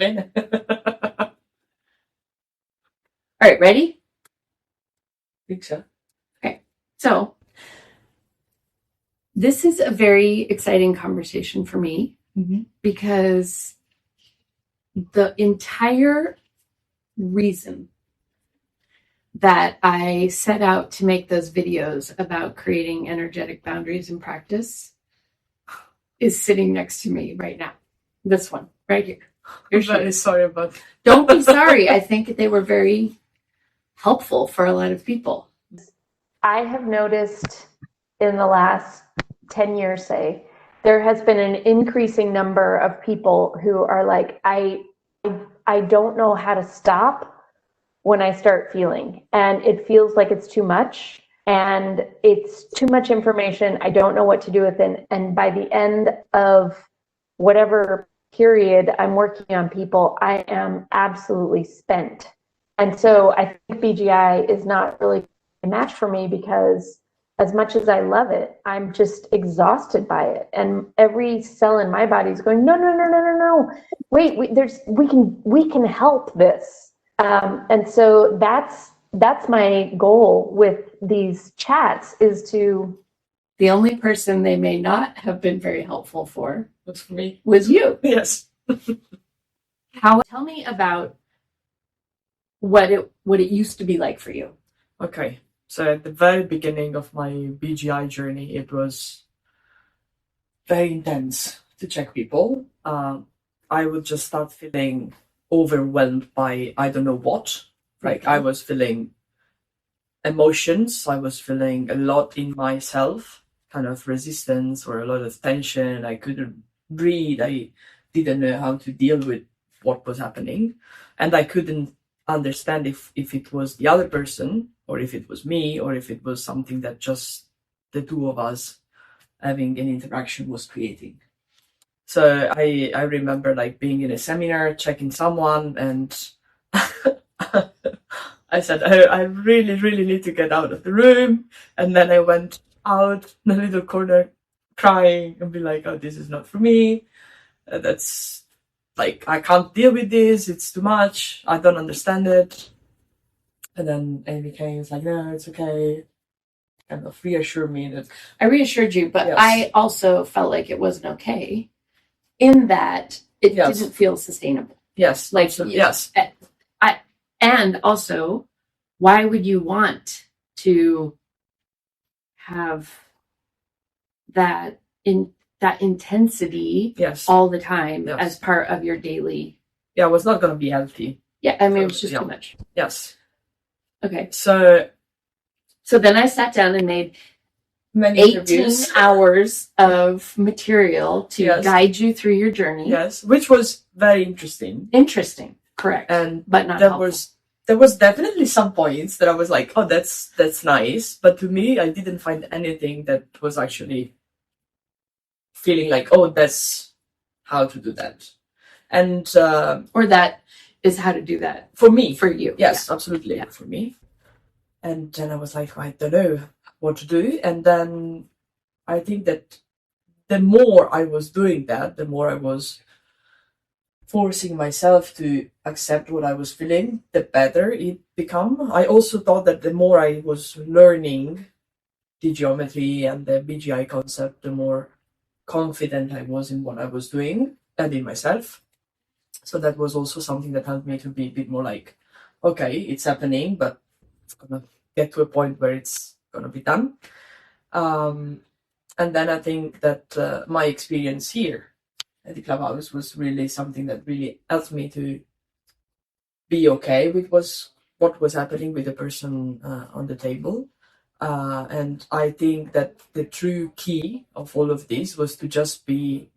bene. All right, ready? Think so. Okay, so this is a very exciting conversation for me because the entire reason that I set out to make those videos about creating energetic boundaries in practice is sitting next to me right now. This one, right here. I'm very sorry about that. Don't be sorry. I think they were very helpful for a lot of people. I have noticed in the last 10 years, say, there has been an increasing number of people who are like, I don't know how to stop when I start feeling, and it feels like it's too much, and it's too much information. I don't know what to do with it. And by the end of whatever period I'm working on people, I am absolutely spent. And so I think BGI is not really a match for me because as much as I love it, I'm just exhausted by it. And every cell in my body is going, no, no, no, no, no, no. Wait, we can help this. And so that's my goal with these chats, is to. The only person they may not have been very helpful for was for me. Was you. Yes. Tell me about what it used to be like for you. Okay, so at the very beginning of my BGI journey, it was very intense to check people. I would just start feeling overwhelmed by I don't know what. Like I was feeling emotions. I was feeling a lot in myself, kind of resistance or a lot of tension. I couldn't breathe. I didn't know how to deal with what was happening. And I couldn't understand if it was the other person or if it was me or if it was something that just the two of us having an interaction was creating. So I remember like being in a seminar, checking someone, and I said, oh, I really, really need to get out of the room. And then I went out in a little corner crying and be like, oh, this is not for me. That's like, I can't deal with this. It's too much. I don't understand it. And then Amy came, was like, no, it's okay. Kind of reassured me that. I reassured you, but Yes. I also felt like it wasn't okay in that it Yes. didn't feel sustainable. Yes. Like, absolutely. Yes. And also, why would you want to have that intensity Yes. all the time Yes. as part of your daily? Yeah, it was not going to be healthy. Yeah, I mean, it was just Yeah. too much. Yes. Okay. So then I sat down and made many 18 interviews. hours of material to Yes. guide you through your journey. Yes, which was very interesting. Interesting, correct. But not there helpful. there was definitely some points that I was like, oh, that's nice. But to me, I didn't find anything that was actually feeling like, oh, that's how to do that. And or that is how to do that for me. for you. Yes, absolutely. Yeah. For me. And then I was like, I don't know what to do. And then I think that the more I was doing that, the more I was forcing myself to accept what I was feeling, the better it became. I also thought that the more I was learning the geometry and the BGI concept, the more confident I was in what I was doing and in myself. So that was also something that helped me to be a bit more like, okay, it's happening, but it's gonna get to a point where it's gonna be done. And then I think that my experience here at the clubhouse was really something that really helped me to be okay with what was happening with the person on the table. And I think that the true key of all of this was to just be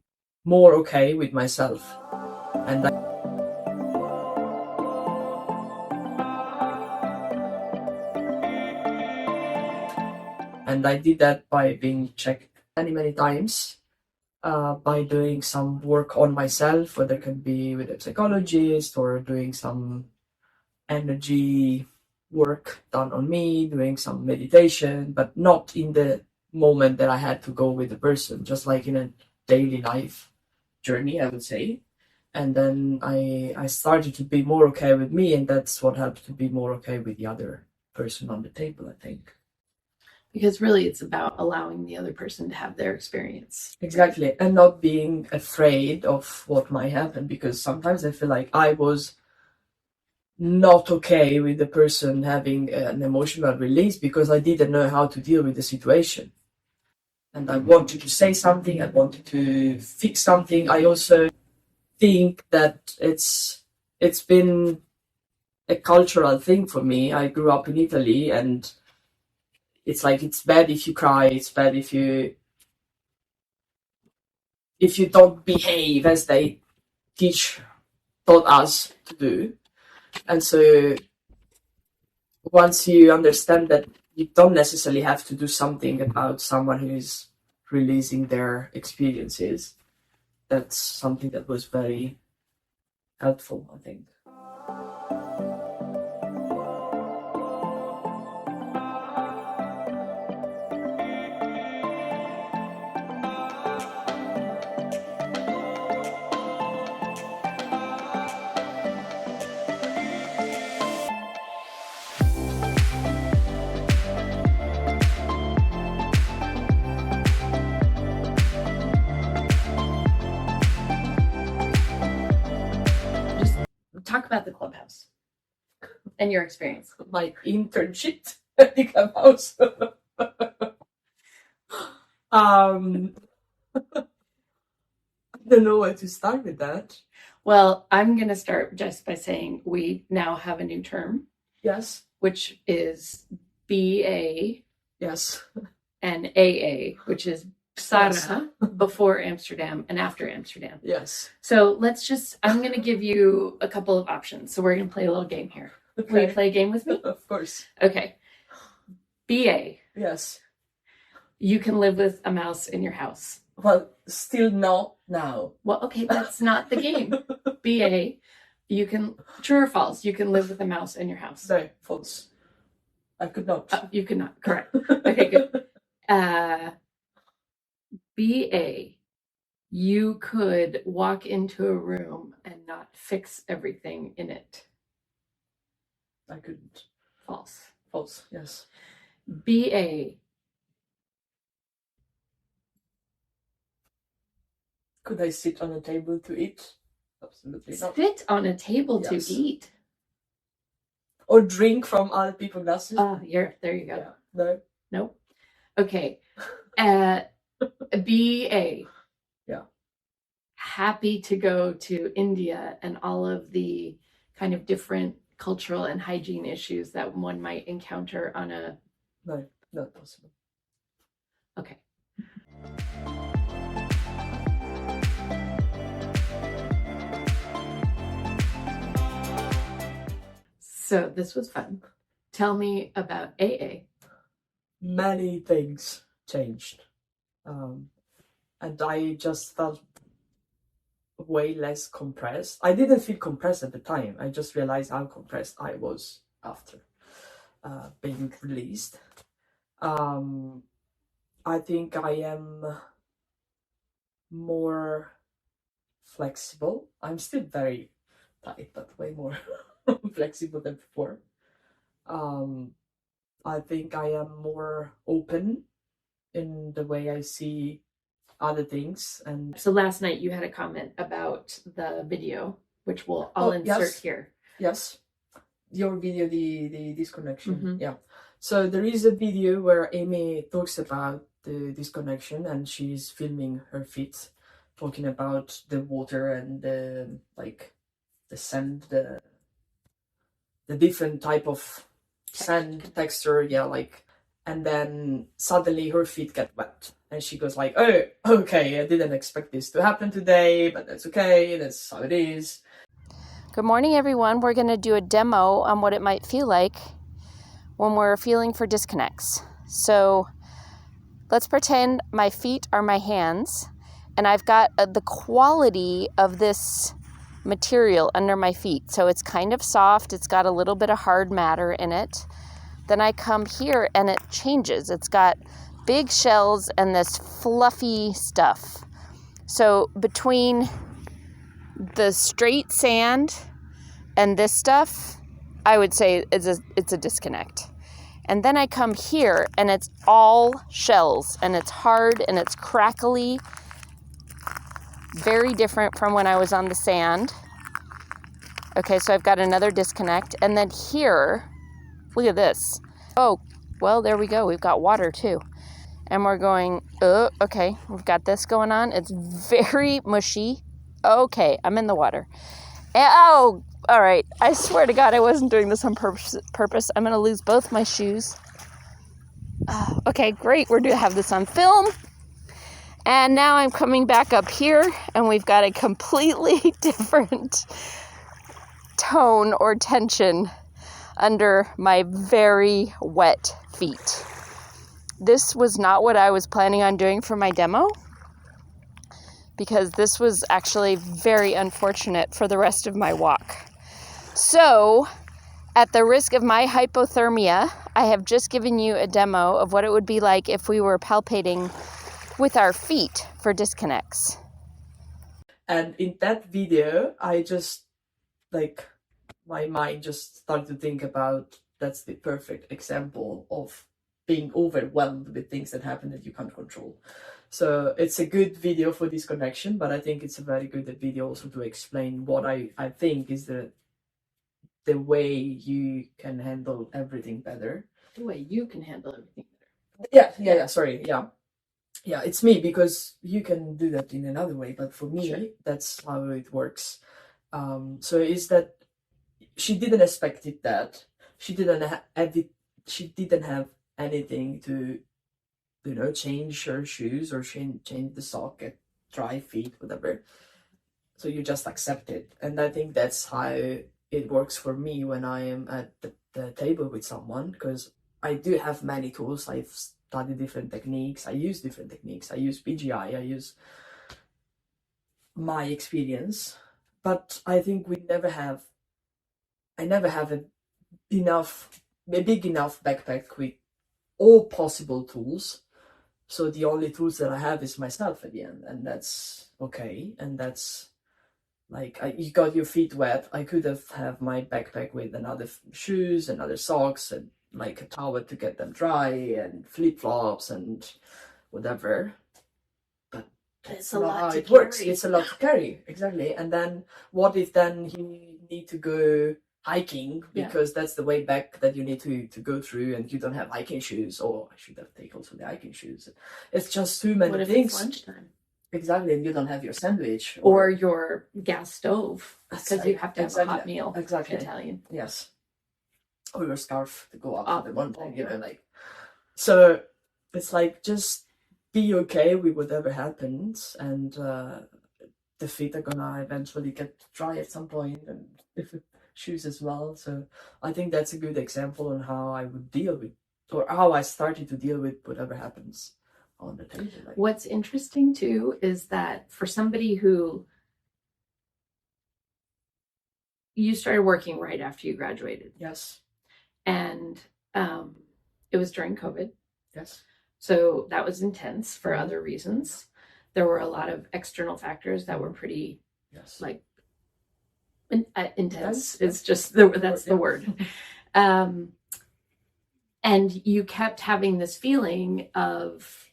more okay with myself. And I did that by being checked many, many times, by doing some work on myself, whether it can be with a psychologist or doing some energy work done on me, doing some meditation, but not in the moment that I had to go with the person, just like in a daily life journey, I would say. And then I started to be more okay with me, and that's what helped to be more okay with the other person on the table, I think. Because really it's about allowing the other person to have their experience. Exactly. And not being afraid of what might happen, because sometimes I feel like I was not okay with the person having an emotional release because I didn't know how to deal with the situation. And I wanted to say something, I wanted to fix something. I also think that it's been a cultural thing for me. I grew up in Italy, and it's like it's bad if you cry, it's bad if you don't behave as they taught us to do. And so once you understand that you don't necessarily have to do something about someone who is releasing their experiences, that's something that was very helpful, I think. Talk about the clubhouse and your experience. My internship at the clubhouse. I don't know where to start with that. Well, I'm going to start just by saying we now have a new term. Yes. Which is BA. Yes. And AA, which is Sara before Amsterdam and after Amsterdam. Yes. So I'm going to give you a couple of options. So we're going to play a little game here. Okay. Will you play a game with me? Of course. Okay. BA. Yes. You can live with a mouse in your house. Well, still not now. Well, okay, that's not the game. BA. True or false, you can live with a mouse in your house. No, false. I could not. You could not, correct. Okay, good. BA, you could walk into a room and not fix everything in it. I couldn't. False. False, yes. BA. Could I sit on a table to eat? Absolutely not. Sit on a table to eat? Or drink from other people's glasses? Oh, there you go. Yeah. No. Nope. Okay. BA. Yeah. Happy to go to India and all of the kind of different cultural and hygiene issues that one might encounter on a... No, not possible. Okay. So this was fun. Tell me about AA. Many things changed. And I just felt way less compressed. I didn't feel compressed at the time. I just realized how compressed I was after being released. I think I am more flexible. I'm still very tight, but way more flexible than before. I think I am more open in the way I see other things. And so last night you had a comment about the video, which I'll insert here. Yes, your video, the disconnection. Mm-hmm. Yeah. So there is a video where Amy talks about the disconnection, and she's filming her feet, talking about the water and the sand, the different type of sand texture. Yeah, and then suddenly her feet get wet, and she goes like, "Oh, okay, I didn't expect this to happen today, but that's okay. That's how it is." Good morning, everyone. We're going to do a demo on what it might feel like when we're feeling for disconnects. So let's pretend my feet are my hands, and I've got the quality of this material under my feet. So it's kind of soft. It's got a little bit of hard matter in it. Then I come here and it changes. It's got big shells and this fluffy stuff. So between the straight sand and this stuff, I would say it's a disconnect. And then I come here and it's all shells and it's hard and it's crackly. Very different from when I was on the sand. Okay, so I've got another disconnect. And then here, look at this. Oh, well, there we go. We've got water too. And we're going, okay, we've got this going on. It's very mushy. Okay, I'm in the water. Oh, all right. I swear to God, I wasn't doing this on purpose. I'm going to lose both my shoes. Oh, okay, great. We're going to have this on film. And now I'm coming back up here, and we've got a completely different tone or tension under my very wet feet. This was not what I was planning on doing for my demo, because this was actually very unfortunate for the rest of my walk. So, at the risk of my hypothermia, I have just given you a demo of what it would be like if we were palpating with our feet for disconnects. And in that video, I just, like, my mind just started to think about, that's the perfect example of being overwhelmed with things that happen that you can't control. So it's a good video for this connection, but I think it's a very good video also to explain what I think is the way you can handle everything better. The way you can handle everything better. Yeah, sorry, yeah, it's me, because you can do that in another way, but for me, sure, that's how it works. So is that she didn't expect it, that she didn't have anything to, you know, change her shoes or change the sock at dry feet, whatever. So you just accept it. And I think that's how it works for me when I am at the table with someone, because I do have many tools. I've studied different techniques. I use different techniques. I use BGI. I use my experience. But I think I never have a big enough backpack with all possible tools. So the only tools that I have is myself at the end, and that's okay. And that's like, you got your feet wet. I could have my backpack with another shoes, another socks, and like a towel to get them dry, and flip-flops and whatever. But that's not how it works. It's a lot to carry, exactly. And then what if then you need to go hiking, because that's the way back that you need to go through, and you don't have hiking shoes, or I should have taken also the hiking shoes. It's just too many things. It's lunchtime? Exactly, and you don't have your sandwich or your gas stove, because you have to have a hot meal. Exactly. Italian. Yes. Or your scarf to go up to the one thing, you know, like. So it's like, just be okay with whatever happens, and the feet are gonna eventually get dry at some point, and shoes as well. So I think that's a good example on how I would deal with, or how I started to deal with whatever happens on the table. Like. What's interesting too is that for somebody who, you started working right after you graduated. Yes. And it was during COVID. Yes. So that was intense for other reasons. There were a lot of external factors that were pretty, like, intense. It's just that's the word. And you kept having this feeling of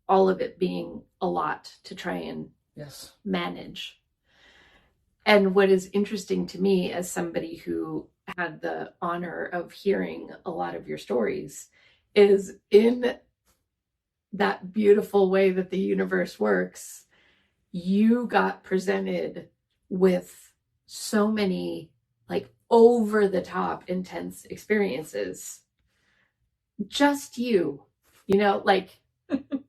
all of it being a lot to try and manage. And what is interesting to me, as somebody who had the honor of hearing a lot of your stories, is in that beautiful way that the universe works, you got presented with so many, like, over the top intense experiences. Just you know, like,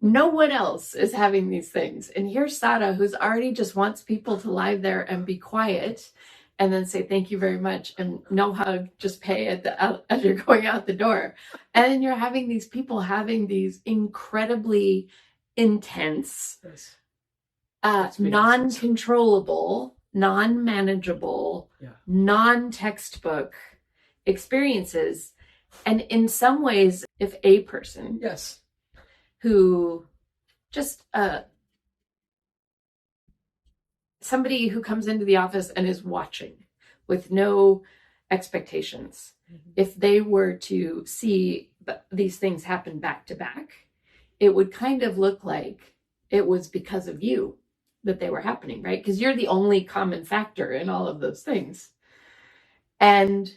no one else is having these things. And here's Sara, who's already just wants people to lie there and be quiet, and then say thank you very much, and no hug, just pay as you're going out the door. And then you're having these people having these incredibly intense, non-controllable, non-manageable, non-textbook experiences. And in some ways, if a person who just somebody who comes into the office and is watching with no expectations, if they were to see these things happen back to back, it would kind of look like it was because of you that they were happening, right? Because you're the only common factor in all of those things. And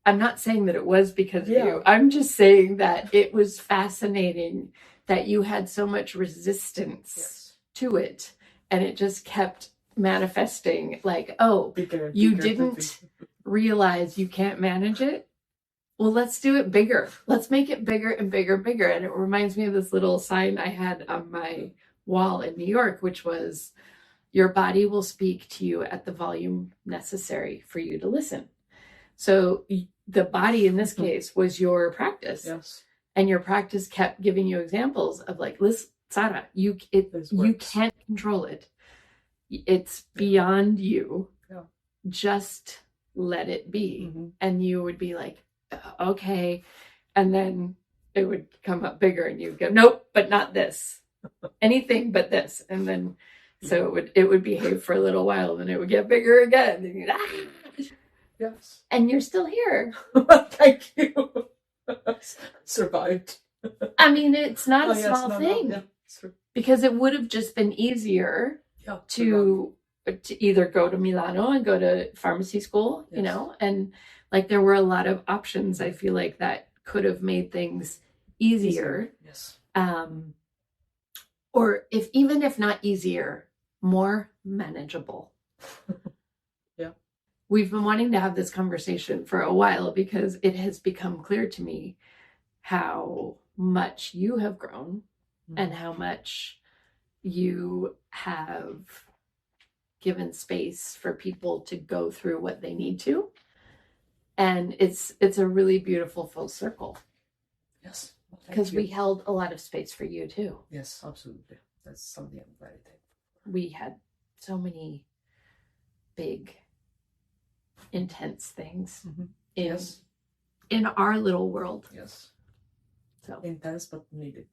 I'm not saying that it was because of you. I'm just saying that it was fascinating that you had so much resistance to it. And it just kept manifesting like, oh, you didn't realize you can't manage it. Well, let's do it bigger. Let's make it bigger and bigger and bigger. And it reminds me of this little sign I had on my wall in New York, which was, your body will speak to you at the volume necessary for you to listen. So the body in this case was your practice. Yes. And your practice kept giving you examples of like, listen, Sara, you can't control it. It's beyond you. Yeah. Just let it be. And you would be like, okay. And then it would come up bigger and you'd go, nope, but not this. Anything but this. And then so it would behave for a little while, and it would get bigger again. And you'd, Yes. And you're still here. Thank you. Survived. I mean, it's not a small thing. No. Yeah, because it would have just been easier to either go to Milano and go to pharmacy school, you know, and like there were a lot of options, I feel like, that could have made things easier. Yes. Or even if not easier, more manageable. Yeah. We've been wanting to have this conversation for a while because it has become clear to me how much you have grown and how much you have given space for people to go through what they need to. And it's a really beautiful full circle. Yes. Because we held a lot of space for you too. Yes, absolutely. That's something I'm very thankful for. We had so many big, intense things in our little world. Yes. So intense but needed.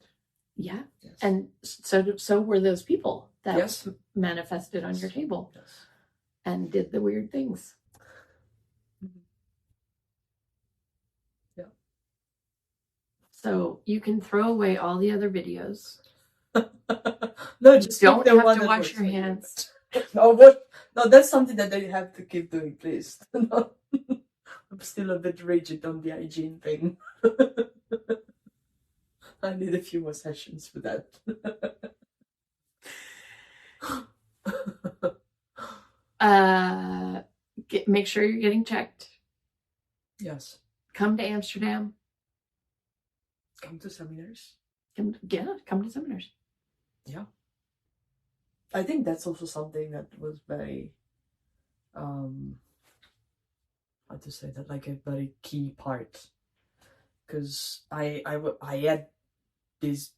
Yeah. Yes. And so were those people that manifested on your table and did the weird things. Yeah. So you can throw away all the other videos. No, just don't the have one to that wash works your for you. hands. No, what? No, that's something that they have to keep doing, please. No. I'm still a bit rigid on the hygiene thing. I need a few more sessions for that. Make sure you're getting checked. Yes. Come to Amsterdam. Come to seminars. Come to seminars. Yeah. I think that's also something that was very, how to say that, like a very key part. Because I had this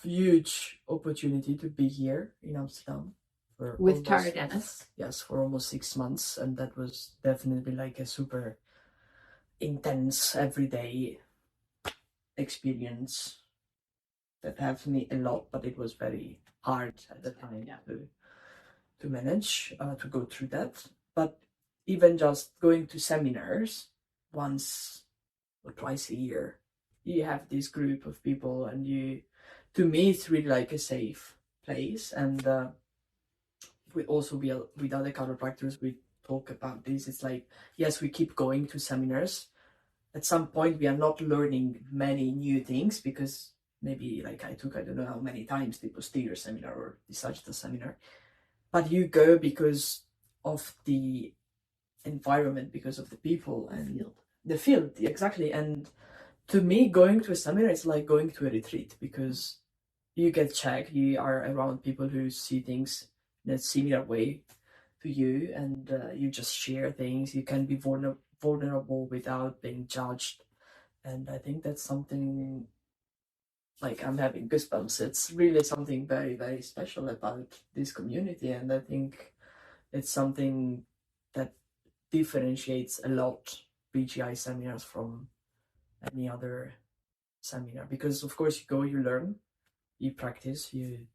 huge opportunity to be here in Amsterdam for with Tara Dennis. Yes, for almost 6 months, and that was definitely like a super intense everyday experience that helped me a lot, but it was very hard at the time to manage, to go through that. But even just going to seminars once or twice a year, you have this group of people, and to me it's really like a safe place. And we also with other chiropractors, we talk about this. It's like, yes, we keep going to seminars. At some point we are not learning many new things, because maybe like I don't know how many times the posterior seminar or the sagittal seminar, but you go because of the environment, because of the people and the field, exactly. And to me, going to a seminar is like going to a retreat, because you get checked, you are around people who see things in a similar way to you, and you just share things. You can be vulnerable without being judged. And I think that's something, like, I'm having goosebumps. It's really something very, very special about this community, and I think it's something that differentiates a lot BGI seminars from any other seminar. Because of course you go, you learn, you practice, you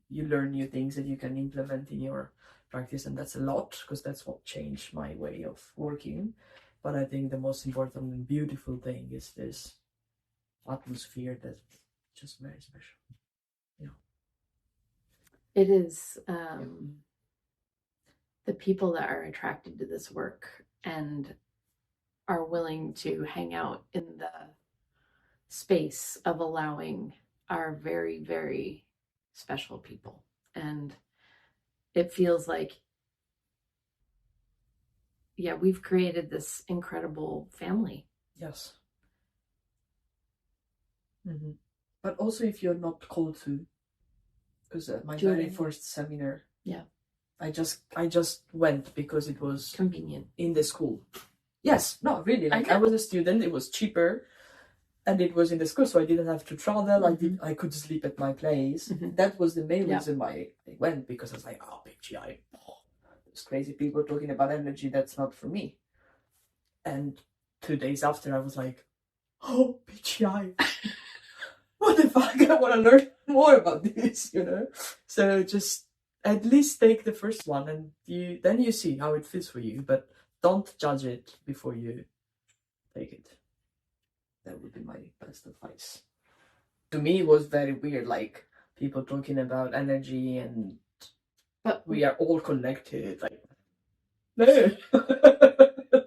you learn new things that you can implement in your practice, and that's a lot because that's what changed my way of working. But I think the most important and beautiful thing is this atmosphere that's just very special. It is the people that are attracted to this work and are willing to hang out in the space of allowing are very, very special people. And it feels like, yeah, we've created this incredible family. Yes. But also if you're not called to, because at my very first seminar, I just went because it was convenient in the school. Yes, no, really. Like I was a student, it was cheaper, and it was in the school, so I didn't have to travel. I could sleep at my place. That was the main reason why I went, because I was like, oh, BGI, those crazy people talking about energy, that's not for me. And 2 days after, I was like, oh, BGI. What the fuck? I want to learn more about this, So just at least take the first one, and then you see how it fits for you. But don't judge it before you take it. That would be my best advice. To me, it was very weird, like people talking about energy but we are all connected. Like, no,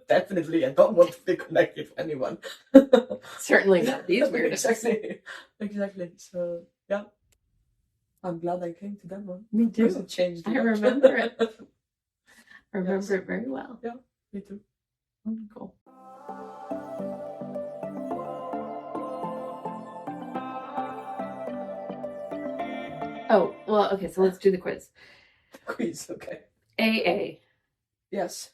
definitely, I don't want to be connected to anyone. Certainly not these weird. Exactly. So yeah, I'm glad I came to that one. Me too. It changed. I remember it. I remember it very well. Yeah, me too. Cool. Oh, well, okay, so let's do the quiz. Quiz, okay. AA. Yes.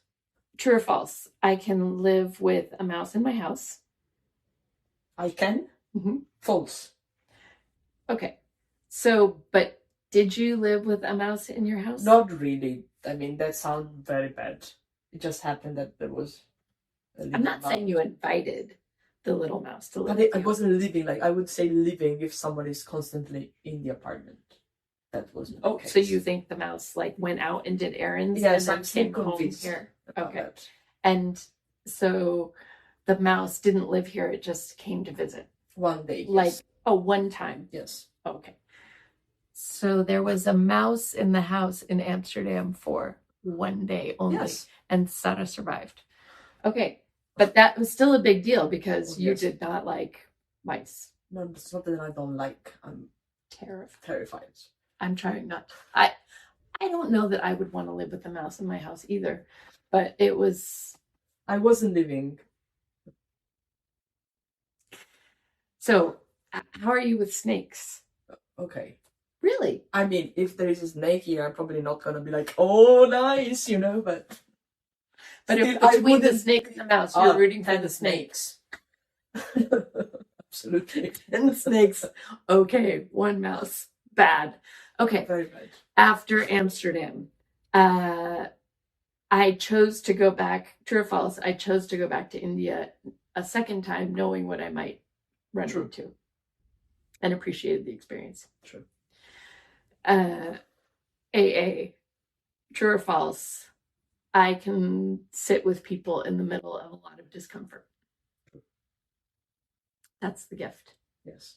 True or false? I can live with a mouse in my house. I can? False. Okay. So, but did you live with a mouse in your house? Not really. I mean, that sounds very bad. It just happened that there was I'm not saying you invited the little mouse to live with I you. wasn't living, like I would say living if someone is constantly in the apartment. That wasn't the case. So you think the mouse like went out and did errands Yes, and then came home here? Okay. That. And so the mouse didn't live here, it just came to visit. One day. Like, yes. One time. Yes. Okay. So there was a mouse in the house in Amsterdam for one day only. Yes. And Sara survived. Okay. But that was still a big deal because you did not like mice. No, it's not that I don't like. I'm terrified. I'm trying not. I don't know that I would want to live with a mouse in my house either, but it was. I wasn't living. So, how are you with snakes? Okay. Really? I mean, if there is a snake here, I'm probably not gonna be like, oh, nice, but. But if between the snake and the mouse, you're rooting for the snakes. Absolutely. 10 snakes. Okay, one mouse. Bad. Okay. Very bad. After Amsterdam, I chose to go back. True or false? I chose to go back to India a second time, knowing what I might run into, and appreciated the experience. True. AA. True or false? I can sit with people in the middle of a lot of discomfort. True. That's the gift. Yes.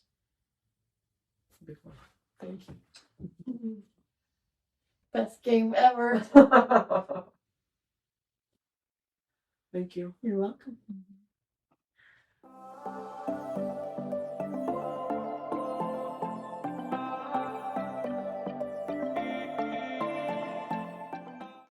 Before. Thank you. Best game ever. Thank you. You're welcome.